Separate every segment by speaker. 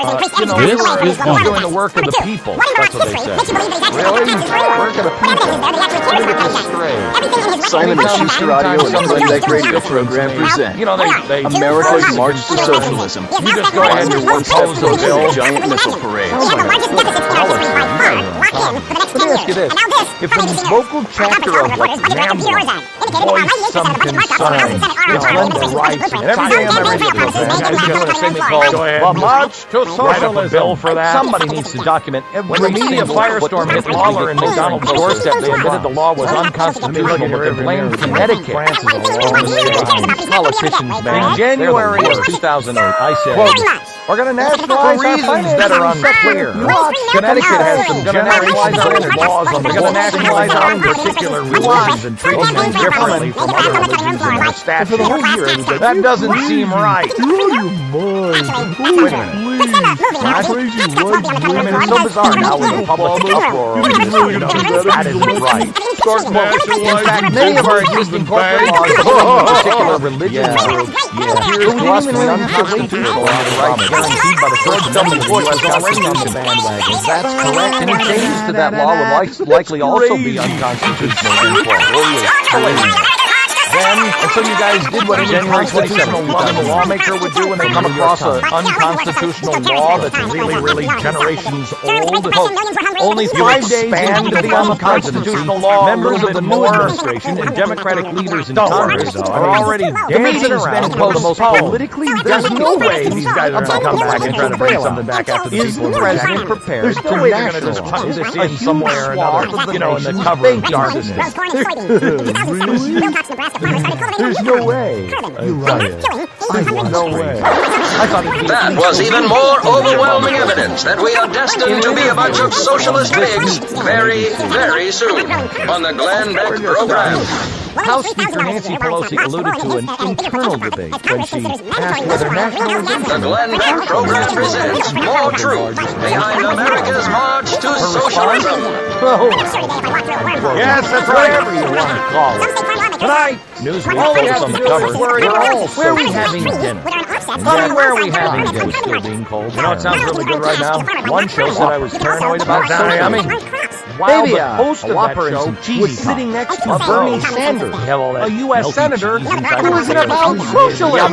Speaker 1: This is doing the work of the people. That's what they say.
Speaker 2: Really? Work of the people. Let me get this straight.
Speaker 3: Simon & Schuster Audio and Glenn Beck Radio program present America's March to Socialism.
Speaker 1: You just go ahead and propose a bill.
Speaker 3: Giant missile parade.
Speaker 2: Let me ask you this. If the local chapter of, like, NAMBLA voiced some concern against lender rights and every day on my radio program, I was doing a segment called The March to Socialism.
Speaker 1: Bill for that.
Speaker 2: Somebody needs to document every
Speaker 1: When the media firestorm hit Lawler and McDonald's doorstep, they admitted the law was unconstitutional, but they blamed Connecticut.
Speaker 2: Politicians, man.
Speaker 1: In January of 2008, I said,
Speaker 2: Quote, we're going to nationalize
Speaker 1: for
Speaker 2: our
Speaker 1: reasons that are unclear,
Speaker 2: Connecticut has some generational laws on the
Speaker 1: we're going to nationalize our own particular religions and treat them differently from other religions and their statutes. That doesn't seem right. Wait a minute. I mean, it's so bizarre now with the public uproar. That isn't right. In fact, many of our existing corporate laws on particular religious groups appear to us to be unconstitutional under the rights guaranteed by the first government of the U.S. already on the bandwagon. That's correct. Any changes to that law would likely also be unconstitutional. Then, and so you guys did what any constitutional loving lawmaker would do when they come across an unconstitutional law that's really, really generations old. Only 5 days into the unconstitutional law, members of the new administration and Democratic leaders in Congress are already dancing around the most politically. There's no way these guys are going to come back and try to bring something back after the people. Is the president prepared? There's no way they're going to just tuck this in somewhere or another, you know, in the cover of darkness. There's no way. You're right. No way.
Speaker 4: That was even more overwhelming evidence that we are destined to be a bunch of socialist pigs very, very soon on the Glenn Beck program.
Speaker 1: House Speaker Nancy Pelosi alluded to an internal debate when she asked whether nationalization...
Speaker 4: The Glenn Beck program presents more truth behind America's march to socialism.
Speaker 1: Yes, that's whatever you want to call it. Tonight, Newsweek focused on the cover. Where are we having dinner? Honey, where are we having dinner? Still being cold. You know, it sounds really good right now. One show said I was paranoid about socialism. Wow, the host of that show was sitting next to Bernie Sanders, a U.S. senator who is about socialism.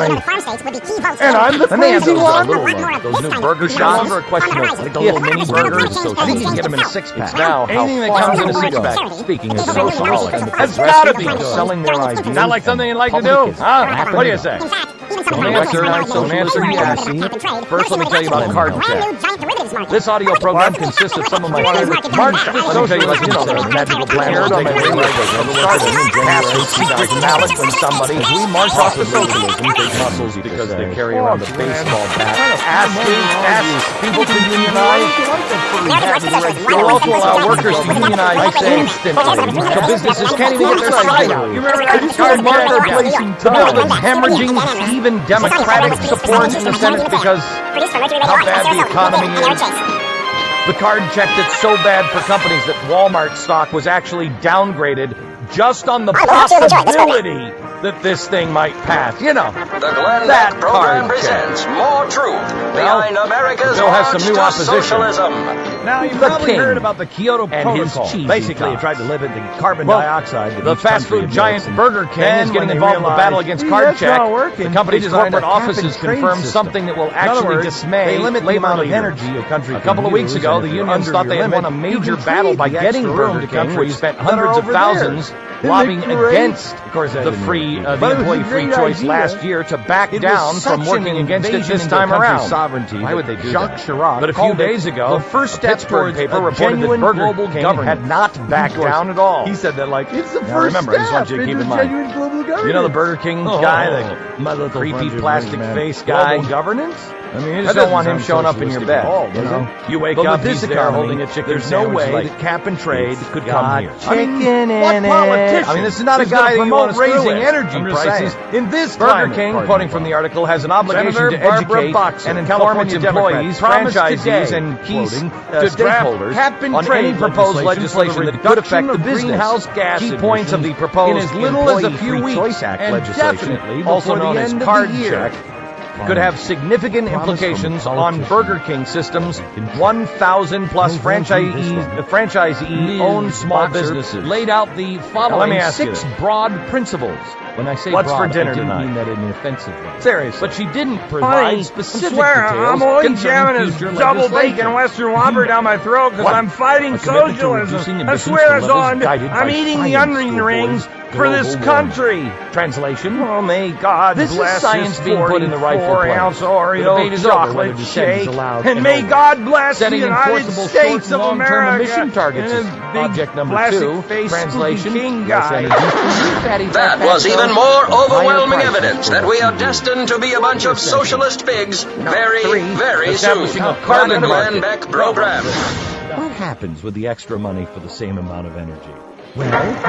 Speaker 1: And I'm the crazy one. Those new burger shots are a question of like the little mini burgers. I think you can get them in a six-pack. Now, anything that comes in a six-pack, speaking of socialism, has got to be selling their ideas. Not like something you'd like to do? Huh? What do you say? Don't answer yes. First, let me tell you about Card Check. This audio program consists of some of my favorite March. Let me tell you, like, you know, the magical planners on my radio program started in January, secret ballot from somebody. We march off the socialism, big muscles, because they carry around a baseball bat. Ask people to unionize. We'll also allow workers to unionize instantly, so businesses can't even get their side out. You remember that card marker placing the bill is hemorrhaging even Democratic support in the Senate because how bad the economy is. The card check that's so bad for companies that Walmart stock was actually downgraded just on the possibility that this thing might pass. You know,
Speaker 4: the Glenn Beck program presents more truth behind America's march to socialism.
Speaker 1: Now, you've probably heard about the Kyoto Protocol. Basically, it tried to limit the carbon dioxide. The fast food giant Burger King is getting involved in the battle against card check. The company's corporate offices confirmed something that will actually dismay labor leaders. A couple of weeks ago, the unions thought they had won a major battle by getting Burger King, which spent hundreds of thousands lobbying against the employee free choice last year to back down from working against it this time around. Why would they do that? But a few days ago, the first step towards paper reported that Burger King had not backed down at all. He said that like it's the first step. I just want you to keep in mind. You know the Burger King guy, the creepy plastic face guy. Global governance? I mean, you just don't want him showing up in your bed. You know? You wake up, he's there holding a chicken sandwich. There's no way that cap and trade could come here. Chicken in it. I mean, this is not a guy that you want to raising energy prices. In this Burger King, quoting from the article, has an obligation to educate and inform its employees, franchisees, and key stakeholders on any proposed legislation that could affect the business. Key points of the proposed Employee Free Choice Act legislation, also known as Card Check, could have significant implications on Burger King System's 1,000 plus franchisee-owned small businesses.
Speaker 2: Laid out the following 6 broad principles. When I say
Speaker 1: what's
Speaker 2: broad,
Speaker 1: for dinner
Speaker 2: I didn't
Speaker 1: tonight?
Speaker 2: mean that in an offensive way.
Speaker 1: Seriously.
Speaker 2: But she didn't provide specific details
Speaker 5: I'm only jamming
Speaker 2: concerning
Speaker 5: this
Speaker 2: future
Speaker 5: double
Speaker 2: legislation.
Speaker 5: bacon Western Whopper down my throat because
Speaker 1: What?
Speaker 5: I'm fighting
Speaker 2: A commitment to
Speaker 5: socialism.
Speaker 2: reducing
Speaker 5: I
Speaker 2: emissions
Speaker 5: swear
Speaker 2: to
Speaker 5: it's
Speaker 2: levels
Speaker 5: on.
Speaker 2: guided
Speaker 5: I'm
Speaker 2: by
Speaker 5: eating the
Speaker 2: science
Speaker 5: onion
Speaker 2: to
Speaker 5: rings
Speaker 2: avoid
Speaker 5: for this
Speaker 2: global
Speaker 5: country.
Speaker 1: Translation?
Speaker 5: Oh, may God
Speaker 2: This is
Speaker 5: bless
Speaker 2: science
Speaker 5: this
Speaker 2: being put in the rightful place.
Speaker 5: 44-ounce
Speaker 2: The debate
Speaker 5: Oreo
Speaker 2: is over whether
Speaker 5: chocolate
Speaker 2: dissent is
Speaker 5: shake.
Speaker 2: allowed
Speaker 5: And
Speaker 2: and
Speaker 5: may
Speaker 2: over.
Speaker 5: God bless
Speaker 2: Setting
Speaker 5: the United
Speaker 2: enforceable
Speaker 5: States
Speaker 2: short-
Speaker 5: of
Speaker 2: and long-term
Speaker 5: America.
Speaker 2: emission targets
Speaker 5: and
Speaker 2: is
Speaker 5: a big
Speaker 2: object number
Speaker 5: plastic
Speaker 2: 2.
Speaker 5: face
Speaker 2: Translation,
Speaker 5: king
Speaker 2: less
Speaker 5: guy.
Speaker 2: energy for fatty fat
Speaker 4: That was
Speaker 2: fat
Speaker 4: even
Speaker 2: cells,
Speaker 4: more
Speaker 2: and higher
Speaker 4: overwhelming
Speaker 2: prices
Speaker 4: evidence
Speaker 2: for
Speaker 4: that we are
Speaker 2: food.
Speaker 4: destined to be a bunch of socialist pigs very, very soon.
Speaker 1: Establishing a
Speaker 4: On the
Speaker 1: carbon
Speaker 4: Glenn
Speaker 1: market.
Speaker 4: Beck program.
Speaker 2: What happens with the extra money for the same amount of energy? Well,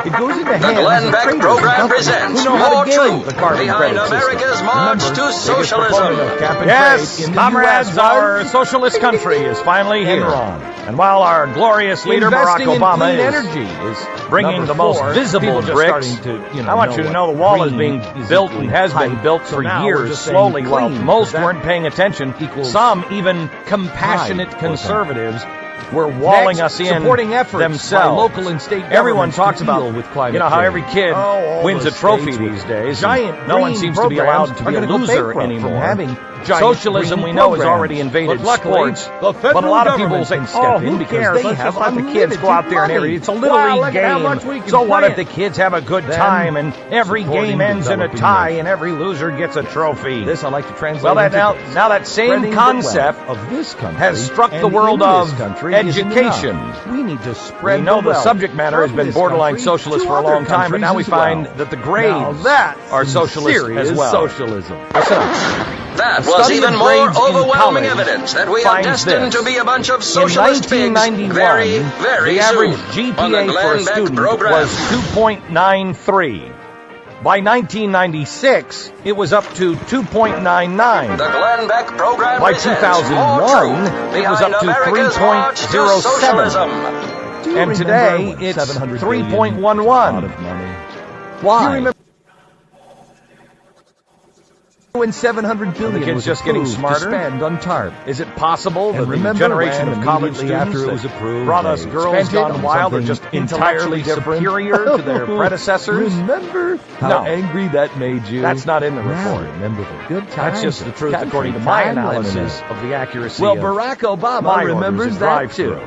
Speaker 2: it goes in the
Speaker 4: The
Speaker 2: hands
Speaker 4: Glenn
Speaker 2: of
Speaker 4: Beck
Speaker 2: traders
Speaker 4: program
Speaker 2: and companies
Speaker 4: presents
Speaker 2: who know how
Speaker 4: More
Speaker 2: to gain
Speaker 4: Truth
Speaker 2: the carbon
Speaker 4: behind
Speaker 2: credit system.
Speaker 4: America's march
Speaker 2: Remember,
Speaker 4: to
Speaker 2: biggest
Speaker 4: socialism.
Speaker 2: proponent of cap and
Speaker 1: Yes,
Speaker 2: trade in the
Speaker 1: comrades,
Speaker 2: US
Speaker 1: our
Speaker 2: was
Speaker 1: socialist country is finally here.
Speaker 2: Enron.
Speaker 1: And while our glorious leader Barack
Speaker 2: Investing in
Speaker 1: Obama
Speaker 2: clean
Speaker 1: is
Speaker 2: energy is
Speaker 1: bringing
Speaker 2: number
Speaker 1: the most
Speaker 2: 4.
Speaker 1: visible
Speaker 2: People just
Speaker 1: bricks,
Speaker 2: starting to,
Speaker 1: I want you to know the wall is being built and has been built for years, slowly, while most weren't paying attention. Some, even compassionate conservatives, were walling us in
Speaker 2: supporting efforts
Speaker 1: themselves.
Speaker 2: by local and state
Speaker 1: Everyone
Speaker 2: governments
Speaker 1: talks
Speaker 2: to
Speaker 1: about
Speaker 2: deal with climate
Speaker 1: you know how
Speaker 2: change.
Speaker 1: every kid
Speaker 2: all
Speaker 1: wins
Speaker 2: the
Speaker 1: a trophy
Speaker 2: states with
Speaker 1: these days.
Speaker 2: giant
Speaker 1: No one
Speaker 2: green
Speaker 1: seems to be allowed to be a
Speaker 2: programs are gonna go
Speaker 1: loser
Speaker 2: bankrupt from
Speaker 1: anymore.
Speaker 2: having giant
Speaker 1: Socialism,
Speaker 2: green
Speaker 1: we know, has
Speaker 2: programs.
Speaker 1: already invaded
Speaker 2: But luckily,
Speaker 1: sports.
Speaker 2: the
Speaker 1: But a
Speaker 2: federal
Speaker 1: lot of people
Speaker 2: government
Speaker 1: say,
Speaker 2: can step
Speaker 1: "Oh,
Speaker 2: in
Speaker 1: who
Speaker 2: because
Speaker 1: cares?
Speaker 2: they
Speaker 1: Let's
Speaker 2: have
Speaker 1: just let the kids go out there and
Speaker 2: unlimited
Speaker 1: it's a little
Speaker 2: money.
Speaker 1: league
Speaker 2: Look at how much we
Speaker 1: game.
Speaker 2: can
Speaker 1: So what
Speaker 2: play
Speaker 1: if the
Speaker 2: it."
Speaker 1: kids have a good
Speaker 2: Then,
Speaker 1: time and every
Speaker 2: supporting
Speaker 1: game ends in a
Speaker 2: developing
Speaker 1: tie
Speaker 2: nations.
Speaker 1: and every loser gets a trophy?
Speaker 2: This I like to translate.
Speaker 1: Well, that
Speaker 2: into
Speaker 1: now,
Speaker 2: this.
Speaker 1: now that same
Speaker 2: Spreading the
Speaker 1: concept
Speaker 2: wealth of this country
Speaker 1: has struck the
Speaker 2: and
Speaker 1: world
Speaker 2: in
Speaker 1: of
Speaker 2: this country isn't
Speaker 1: education.
Speaker 2: enough. We need to spread
Speaker 1: We know the
Speaker 2: wealth
Speaker 1: subject matter has
Speaker 2: from
Speaker 1: been
Speaker 2: this
Speaker 1: borderline
Speaker 2: country
Speaker 1: socialist
Speaker 2: to
Speaker 1: for a
Speaker 2: other
Speaker 1: long time, but now we
Speaker 2: countries as
Speaker 1: find
Speaker 2: well.
Speaker 1: that the grades
Speaker 2: Now that's
Speaker 1: are socialist
Speaker 2: serious
Speaker 1: as well.
Speaker 2: socialism.
Speaker 1: Listen up.
Speaker 4: That
Speaker 1: A
Speaker 4: was
Speaker 1: study
Speaker 4: even
Speaker 1: of
Speaker 4: more
Speaker 1: grades in
Speaker 4: overwhelming
Speaker 1: college
Speaker 4: evidence that we are
Speaker 1: finds
Speaker 4: destined
Speaker 1: this.
Speaker 4: to be a bunch of
Speaker 1: In
Speaker 4: socialist pigs
Speaker 1: 1991,
Speaker 4: very, very
Speaker 1: the average
Speaker 4: soon. On the
Speaker 1: GPA for a
Speaker 4: Glenn Beck
Speaker 1: student
Speaker 4: program.
Speaker 1: was 2.93. By 1996, it was up to 2.99.
Speaker 4: The Glenn Beck program
Speaker 1: By
Speaker 4: presents
Speaker 1: 2001,
Speaker 4: More Truth
Speaker 1: it was
Speaker 4: behind
Speaker 1: up to
Speaker 4: America's march to
Speaker 1: 3.07.
Speaker 4: socialism.
Speaker 2: Do you
Speaker 1: And
Speaker 2: remember
Speaker 1: today,
Speaker 2: when
Speaker 1: it's
Speaker 2: 700 billion
Speaker 1: 3.11.
Speaker 2: was a lot of money?
Speaker 1: Why?
Speaker 2: Do you remember when 700 billion
Speaker 1: the kids
Speaker 2: was
Speaker 1: just getting
Speaker 2: approved
Speaker 1: smarter?
Speaker 2: to spend on TARP?
Speaker 1: Is it possible
Speaker 2: And
Speaker 1: that the
Speaker 2: remember
Speaker 1: generation
Speaker 2: when
Speaker 1: of college
Speaker 2: immediately
Speaker 1: students
Speaker 2: after it was
Speaker 1: that
Speaker 2: approved,
Speaker 1: brought us
Speaker 2: they
Speaker 1: girls
Speaker 2: spent it
Speaker 1: gone
Speaker 2: on
Speaker 1: wild are
Speaker 2: something
Speaker 1: just
Speaker 2: intellectually
Speaker 1: entirely
Speaker 2: different?
Speaker 1: superior to their predecessors?
Speaker 2: Remember how
Speaker 1: No.
Speaker 2: angry that made you?
Speaker 1: That's not in the
Speaker 2: Now
Speaker 1: report.
Speaker 2: remember the good times.
Speaker 1: That's just the
Speaker 2: at
Speaker 1: truth
Speaker 2: Captain
Speaker 1: according to my
Speaker 2: Time
Speaker 1: analysis
Speaker 2: Lemonade.
Speaker 1: of the accuracy
Speaker 2: Well,
Speaker 1: of
Speaker 2: Barack Obama
Speaker 1: my
Speaker 2: remembers
Speaker 1: orders at
Speaker 2: that
Speaker 1: drive-thru.
Speaker 2: too.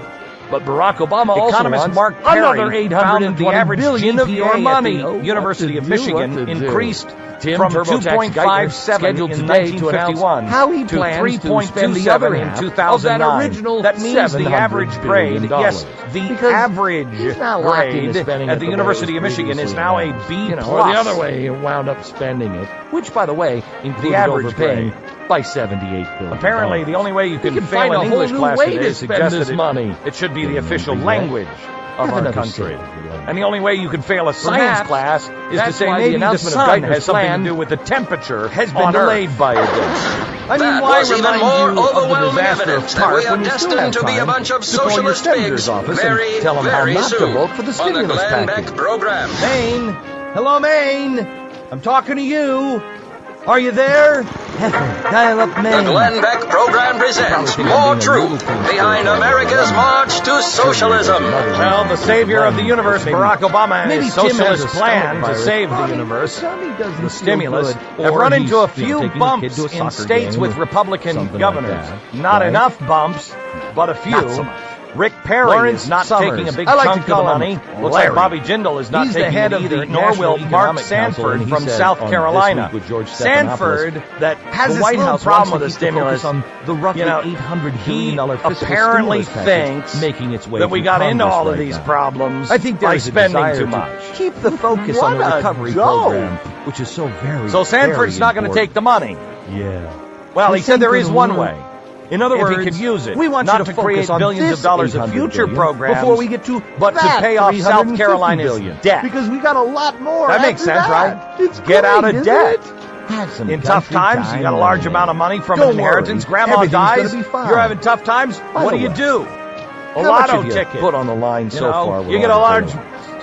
Speaker 2: But Barack Obama also
Speaker 1: Economist
Speaker 2: wants
Speaker 1: Mark Perry
Speaker 2: another
Speaker 1: found that
Speaker 2: 820
Speaker 1: the average
Speaker 2: billion of your
Speaker 1: GPA
Speaker 2: money.
Speaker 1: at the University of Michigan increased
Speaker 2: Tim
Speaker 1: from
Speaker 2: TurboTax Geithner
Speaker 1: 2.57
Speaker 2: scheduled
Speaker 1: in
Speaker 2: today to announce
Speaker 1: 1951
Speaker 2: how he
Speaker 1: to
Speaker 2: plans to spend the other
Speaker 1: 3.27 in
Speaker 2: half
Speaker 1: 2009.
Speaker 2: of that original
Speaker 1: That means the
Speaker 2: $700
Speaker 1: average grade,
Speaker 2: billion.
Speaker 1: yes, the
Speaker 2: Because
Speaker 1: average
Speaker 2: he's not locked into
Speaker 1: grade
Speaker 2: spending
Speaker 1: at
Speaker 2: it
Speaker 1: the
Speaker 2: way
Speaker 1: University
Speaker 2: it
Speaker 1: of
Speaker 2: was
Speaker 1: Michigan is
Speaker 2: previously
Speaker 1: now a
Speaker 2: announced.
Speaker 1: B+.
Speaker 2: Or the other way, he wound up spending it, which, by the way, included
Speaker 1: average
Speaker 2: overpaying
Speaker 1: grade.
Speaker 2: by $78 billion.
Speaker 1: Apparently, the only way you can
Speaker 2: can
Speaker 1: fail
Speaker 2: find a
Speaker 1: an
Speaker 2: whole
Speaker 1: English
Speaker 2: new
Speaker 1: class
Speaker 2: way
Speaker 1: today
Speaker 2: to
Speaker 1: is
Speaker 2: spend
Speaker 1: suggest
Speaker 2: this
Speaker 1: that
Speaker 2: money.
Speaker 1: it should be the
Speaker 2: Didn't
Speaker 1: official
Speaker 2: agree yet.
Speaker 1: language of
Speaker 2: Have
Speaker 1: our
Speaker 2: another
Speaker 1: country.
Speaker 2: sip if you like.
Speaker 1: And the only way you can fail a science
Speaker 2: Perhaps
Speaker 1: class is to
Speaker 2: that's
Speaker 1: say
Speaker 2: why the
Speaker 1: maybe the
Speaker 2: announcement of
Speaker 1: sun
Speaker 2: Geithner's
Speaker 1: has something
Speaker 2: plan
Speaker 1: to do with the temperature
Speaker 2: has been
Speaker 1: on Earth.
Speaker 2: delayed by a day. I mean,
Speaker 4: That
Speaker 2: why
Speaker 4: was even
Speaker 2: remind
Speaker 4: more
Speaker 2: you of the
Speaker 4: overwhelming
Speaker 2: disaster
Speaker 4: evidence
Speaker 2: of
Speaker 4: that we
Speaker 2: TARP
Speaker 4: are
Speaker 2: when you still
Speaker 4: destined
Speaker 2: have
Speaker 4: to be a
Speaker 2: time
Speaker 4: bunch of
Speaker 2: to call your
Speaker 4: socialist
Speaker 2: senator's
Speaker 4: pigs
Speaker 2: office
Speaker 4: very,
Speaker 2: and tell them how
Speaker 4: very
Speaker 2: not to
Speaker 4: soon.
Speaker 2: vote for the
Speaker 4: On the
Speaker 2: stimulus
Speaker 4: Glenn
Speaker 2: package.
Speaker 4: Beck program.
Speaker 2: Maine, hello, Maine. I'm talking to you. Are you there? Dial up
Speaker 4: The
Speaker 2: Maine.
Speaker 4: Glenn Beck program presents
Speaker 2: think I'm
Speaker 4: More
Speaker 2: being a
Speaker 4: Truth
Speaker 2: little
Speaker 4: behind
Speaker 2: conservative.
Speaker 4: America's march to socialism.
Speaker 1: Well, the savior of the universe,
Speaker 2: Maybe-
Speaker 1: Barack Obama, and
Speaker 2: maybe
Speaker 1: his
Speaker 2: Tim has
Speaker 1: socialist
Speaker 2: a
Speaker 1: plan
Speaker 2: stomach
Speaker 1: to
Speaker 2: virus.
Speaker 1: save the
Speaker 2: Well,
Speaker 1: universe,
Speaker 2: tummy doesn't
Speaker 1: the
Speaker 2: feel
Speaker 1: stimulus,
Speaker 2: good.
Speaker 1: have
Speaker 2: Or
Speaker 1: run
Speaker 2: he's,
Speaker 1: into a
Speaker 2: you know,
Speaker 1: few
Speaker 2: taking a kid
Speaker 1: bumps
Speaker 2: to a
Speaker 1: in
Speaker 2: soccer
Speaker 1: states
Speaker 2: game
Speaker 1: with
Speaker 2: or
Speaker 1: Republican
Speaker 2: something like
Speaker 1: governors.
Speaker 2: that,
Speaker 1: Not
Speaker 2: right?
Speaker 1: enough bumps, but a few.
Speaker 2: Not so much.
Speaker 1: Rick Perry
Speaker 2: Lawrence
Speaker 1: is not
Speaker 2: Summers.
Speaker 1: taking a big
Speaker 2: I like
Speaker 1: chunk
Speaker 2: to
Speaker 1: of the
Speaker 2: call him
Speaker 1: money. Looks
Speaker 2: Larry.
Speaker 1: like Bobby Jindal is not
Speaker 2: He's the
Speaker 1: taking
Speaker 2: head
Speaker 1: it
Speaker 2: of
Speaker 1: either,
Speaker 2: the
Speaker 1: nor will
Speaker 2: National
Speaker 1: Mark
Speaker 2: Economic Council,
Speaker 1: Sanford
Speaker 2: and he
Speaker 1: from
Speaker 2: said
Speaker 1: South
Speaker 2: on This
Speaker 1: Carolina.
Speaker 2: Week with George
Speaker 1: Sanford,
Speaker 2: Stephanopoulos
Speaker 1: that has
Speaker 2: the
Speaker 1: this
Speaker 2: White
Speaker 1: little
Speaker 2: House
Speaker 1: problem
Speaker 2: wants
Speaker 1: with
Speaker 2: to
Speaker 1: the
Speaker 2: keep the focus
Speaker 1: stimulus.
Speaker 2: on the roughly
Speaker 1: You know,
Speaker 2: $800
Speaker 1: he
Speaker 2: billion fiscal
Speaker 1: apparently
Speaker 2: stimulus package
Speaker 1: thinks
Speaker 2: making its way
Speaker 1: that we
Speaker 2: through
Speaker 1: got into
Speaker 2: Congress
Speaker 1: all of
Speaker 2: right
Speaker 1: these
Speaker 2: now.
Speaker 1: problems
Speaker 2: I think
Speaker 1: by
Speaker 2: there's a
Speaker 1: spending
Speaker 2: desire
Speaker 1: too
Speaker 2: to
Speaker 1: much.
Speaker 2: keep the focus on the
Speaker 1: What a
Speaker 2: recovery
Speaker 1: joke.
Speaker 2: program, which is so very,
Speaker 1: So Sanford's
Speaker 2: very
Speaker 1: not going to take
Speaker 2: important.
Speaker 1: the money.
Speaker 2: Yeah.
Speaker 1: Well, he said there is one
Speaker 2: Sanford
Speaker 1: way. In other
Speaker 2: If
Speaker 1: words,
Speaker 2: he could use it,
Speaker 1: we want
Speaker 2: not
Speaker 1: you to
Speaker 2: to
Speaker 1: create
Speaker 2: focus on
Speaker 1: billions
Speaker 2: this
Speaker 1: of dollars of
Speaker 2: 800
Speaker 1: future
Speaker 2: billion
Speaker 1: programs
Speaker 2: before we get to
Speaker 1: but to
Speaker 2: that
Speaker 1: pay off South
Speaker 2: 350
Speaker 1: Carolina's
Speaker 2: billion.
Speaker 1: debt.
Speaker 2: Because we got a lot more.
Speaker 1: That makes
Speaker 2: after
Speaker 1: sense,
Speaker 2: that.
Speaker 1: right?
Speaker 2: It's
Speaker 1: Get out of
Speaker 2: great,
Speaker 1: debt.
Speaker 2: isn't it? Have some
Speaker 1: In tough
Speaker 2: country
Speaker 1: times, you
Speaker 2: time
Speaker 1: got a large
Speaker 2: money.
Speaker 1: amount of money from
Speaker 2: Don't
Speaker 1: an inheritance.
Speaker 2: worry.
Speaker 1: Grandma
Speaker 2: Everything's
Speaker 1: dies.
Speaker 2: gonna be fine.
Speaker 1: You're having tough times.
Speaker 2: By
Speaker 1: What
Speaker 2: the
Speaker 1: do you
Speaker 2: way,
Speaker 1: do? A
Speaker 2: How much
Speaker 1: lotto
Speaker 2: have you
Speaker 1: ticket.
Speaker 2: put on the line
Speaker 1: You
Speaker 2: so
Speaker 1: know,
Speaker 2: far? with
Speaker 1: you get
Speaker 2: all
Speaker 1: a
Speaker 2: the
Speaker 1: large
Speaker 2: billions?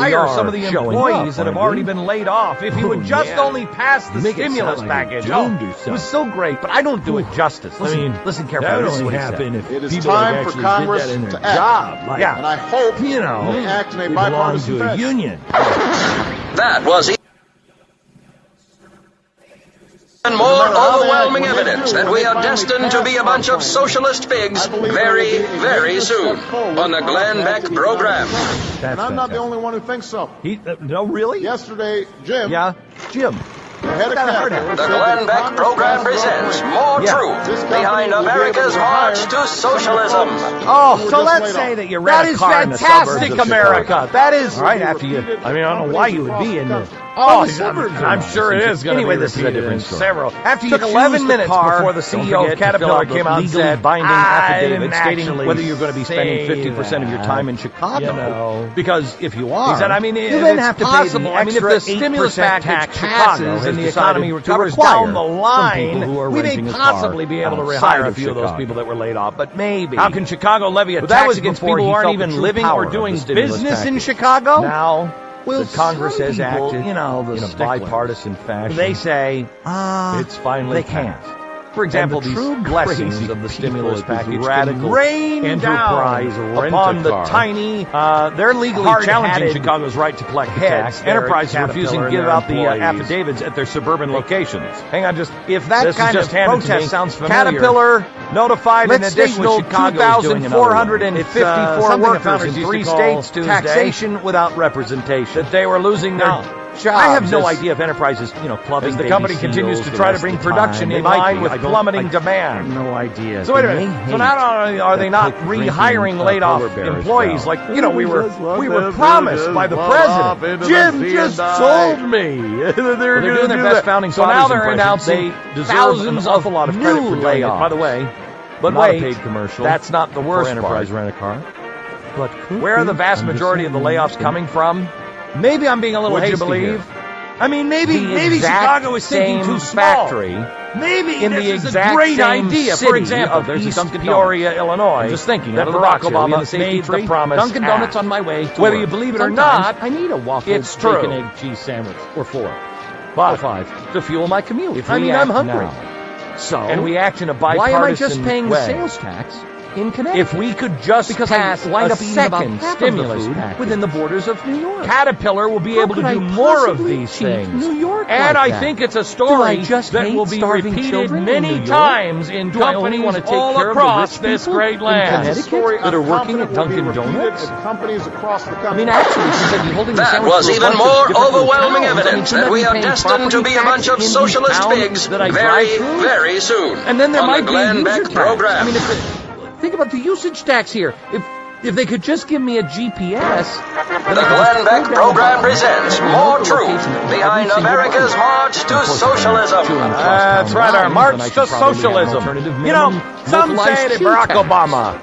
Speaker 1: hire some of the employees that have already been laid off if he would just only pass the stimulus package. It was so great, but I don't do it justice. Listen carefully. This is what he said.
Speaker 6: It is time for Congress to act.
Speaker 1: Yeah.
Speaker 6: And I hope they act in a bipartisan fashion.
Speaker 4: That was And more overwhelming evidence that we are destined to be a bunch of socialist pigs very, very soon on the Glenn Beck program.
Speaker 6: And I'm not the only one who thinks so.
Speaker 2: No, really?
Speaker 6: Yesterday, Jim.
Speaker 2: Yeah, Jim.
Speaker 6: The head of Capital.
Speaker 4: The Glenn Beck program presents more truth behind America's march to socialism.
Speaker 2: Oh, so let's say that you rent a car in the suburbs of America. That is all right. After you, I mean, I don't know why you would be in the. Oh, I'm sure it is going to be. Anyway, this is a different story. After you took 11 minutes before the CEO of Caterpillar came out and said, binding affidavit stating whether you're going to be spending 50% of your time in Chicago. You know, because if you are, he said, I mean, you then have to pay the extra. I mean, if the stimulus package passes and the economy recovers down the line, we may possibly be able to rehire a few of those people that were laid off. But maybe. How can Chicago levy a tax against people who aren't even living or doing business in Chicago? Now. Well, the Congress has acted, in a bipartisan fashion. They say, it's finally passed. For example, these blessings of the stimulus package radical enterprise upon the tiny, they're legally challenging Chicago's right to collect the tax. Enterprise is refusing to give out the affidavits at their suburban locations. Hang on, if that kind of protest sounds familiar, Caterpillar notified an additional 2,454 workers in 3 states Tuesday, taxation without representation, that they were losing their jobs. I have no idea if Enterprise is, clubbing as the company continues to try to bring production in line with plummeting demand. No idea. So wait a minute. So not only are they not rehiring laid-off employees, like we were promised by the president. Jim just told me they're doing their best founding. So now they're announcing thousands of new layoffs. By the way, but wait, paid commercial. That's not the worst Enterprise Rent-A-Car. But where are the vast majority of the layoffs coming from? Maybe I'm being a little hasty. Would you believe? I mean, maybe Chicago is thinking too small. Factory. Maybe in the exact great idea. For example, there's East Peoria, Illinois. I'm just thinking that Barack Obama made the promise. Dunkin' Donuts on my way. Whether you believe it or not, I need a waffle, bacon, egg, cheese sandwich, or 4, but 5 to fuel my commute. I'm hungry. So, and we act in a bipartisan way. Why am I just paying the sales tax in Connecticut? If we could just pass a second stimulus package within the borders of New York, Caterpillar will be able to do more of these things. New York, and I think it's a story that will be repeated many times in companies all across this great land that are working at Dunkin' Donuts.
Speaker 6: Companies across the country.
Speaker 2: I mean, actually, she said you're holding the
Speaker 4: that was even more overwhelming evidence that we are destined to be a bunch of socialist pigs very, very soon.
Speaker 2: And then there might be a
Speaker 4: Glenn Beck program.
Speaker 2: I mean, think about the usage tax here. If they could just give me a GPS.
Speaker 4: The Glenn Beck program presents more truth behind America's march to socialism.
Speaker 2: That's right, our march to socialism. Some say that Barack Obama.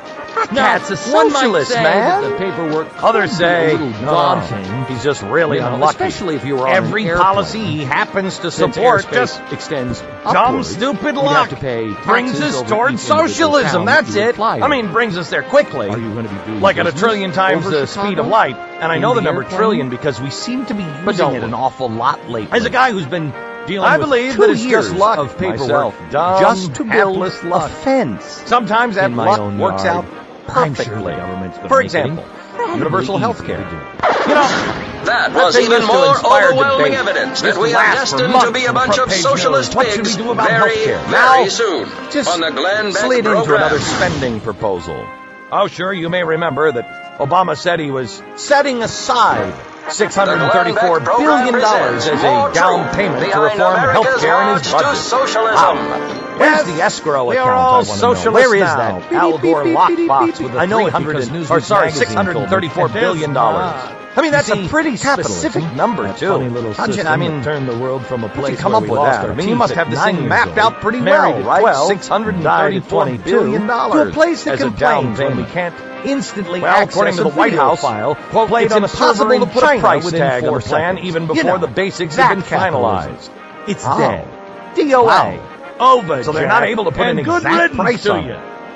Speaker 2: That's a socialist, man. The paperwork. Others say daunting. He's just really unlucky. Especially if you were on every policy he happens to support just extends dumb, stupid luck. Brings us towards socialism. That's it. I mean, brings us there quickly. Like at a trillion times the speed of light. And I know the number trillion because we seem to be using it an awful lot lately. As a guy who's been dealing with 2 years of paperwork just to build a fence. Sometimes that luck works out perfectly. For example, universal health care.
Speaker 4: That was even more overwhelming evidence that we are destined to be a bunch of socialist pigs very soon on the Glenn Beck
Speaker 2: slid
Speaker 4: program.
Speaker 2: Into another spending proposal. Oh, sure, you may remember that Obama said he was setting aside $634 billion as a down payment to reform health care in his budget. Where's the escrow account? All socialists. Where is that Al Gore lockbox with the $634 billion? I mean, that's a pretty specific number, too. I mean, turn the world from a place come up with that? I mean, you must have this thing mapped out pretty well, right? $634 billion to a place that complains when we can't instantly access according to the White House file, it's impossible to put a price tag on the plan even before the basics have been finalized. It's dead. DOA. Over. So they're not able to put an exact price on it.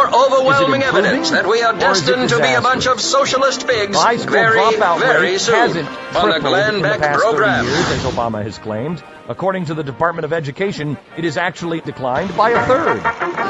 Speaker 4: more overwhelming
Speaker 1: improving,
Speaker 4: evidence that we are
Speaker 1: or is it
Speaker 4: destined to be a bunch of
Speaker 1: disastrous?
Speaker 4: socialist pigs
Speaker 1: The high school
Speaker 4: very,
Speaker 1: dropout
Speaker 4: very
Speaker 1: rate
Speaker 4: soon
Speaker 1: hasn't
Speaker 4: on the
Speaker 1: tripled
Speaker 4: Glenn
Speaker 1: in the
Speaker 4: Beck
Speaker 1: past
Speaker 4: program.
Speaker 1: 30 years, as Obama has claimed. According to the Department of Education, it has actually declined by a third.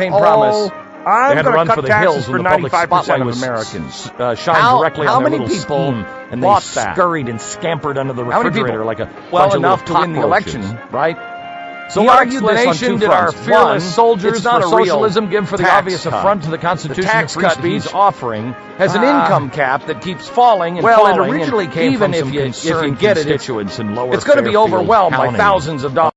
Speaker 2: campaign promise.
Speaker 5: I'm
Speaker 1: had to
Speaker 5: gonna
Speaker 1: run
Speaker 5: cut
Speaker 1: for the
Speaker 5: taxes
Speaker 1: hills
Speaker 5: for
Speaker 1: when the public
Speaker 5: 95%
Speaker 1: spotlight
Speaker 5: of
Speaker 1: was
Speaker 5: Americans.
Speaker 1: shined directly
Speaker 2: How
Speaker 1: on their
Speaker 2: many
Speaker 1: little
Speaker 2: people
Speaker 1: scheme, and they
Speaker 2: bought that?
Speaker 1: scurried and scampered under the
Speaker 2: How many
Speaker 1: refrigerator
Speaker 2: people?
Speaker 1: like a
Speaker 2: Well
Speaker 1: bunch of
Speaker 2: enough
Speaker 1: little
Speaker 2: to win the
Speaker 1: cockroaches.
Speaker 2: election, right?
Speaker 1: So
Speaker 2: He
Speaker 1: what
Speaker 2: argued this on
Speaker 1: explanation
Speaker 2: two
Speaker 1: did our
Speaker 2: fronts.
Speaker 1: fearless
Speaker 2: One,
Speaker 1: soldiers
Speaker 2: it's not
Speaker 1: for
Speaker 2: a real
Speaker 1: socialism give for the
Speaker 2: tax
Speaker 1: obvious
Speaker 2: cut.
Speaker 1: affront to the
Speaker 2: The
Speaker 1: Constitution
Speaker 2: tax
Speaker 1: of free
Speaker 2: cut he's
Speaker 1: speech?
Speaker 2: offering has an income cap that keeps falling and
Speaker 1: Well,
Speaker 2: falling.
Speaker 1: it originally
Speaker 2: and
Speaker 1: came
Speaker 2: even
Speaker 1: from some
Speaker 2: if you
Speaker 1: concerned
Speaker 2: get it,
Speaker 1: constituents in Lower
Speaker 2: it's going to be
Speaker 1: Fairfield
Speaker 2: overwhelmed by
Speaker 1: County.
Speaker 2: thousands of dollars.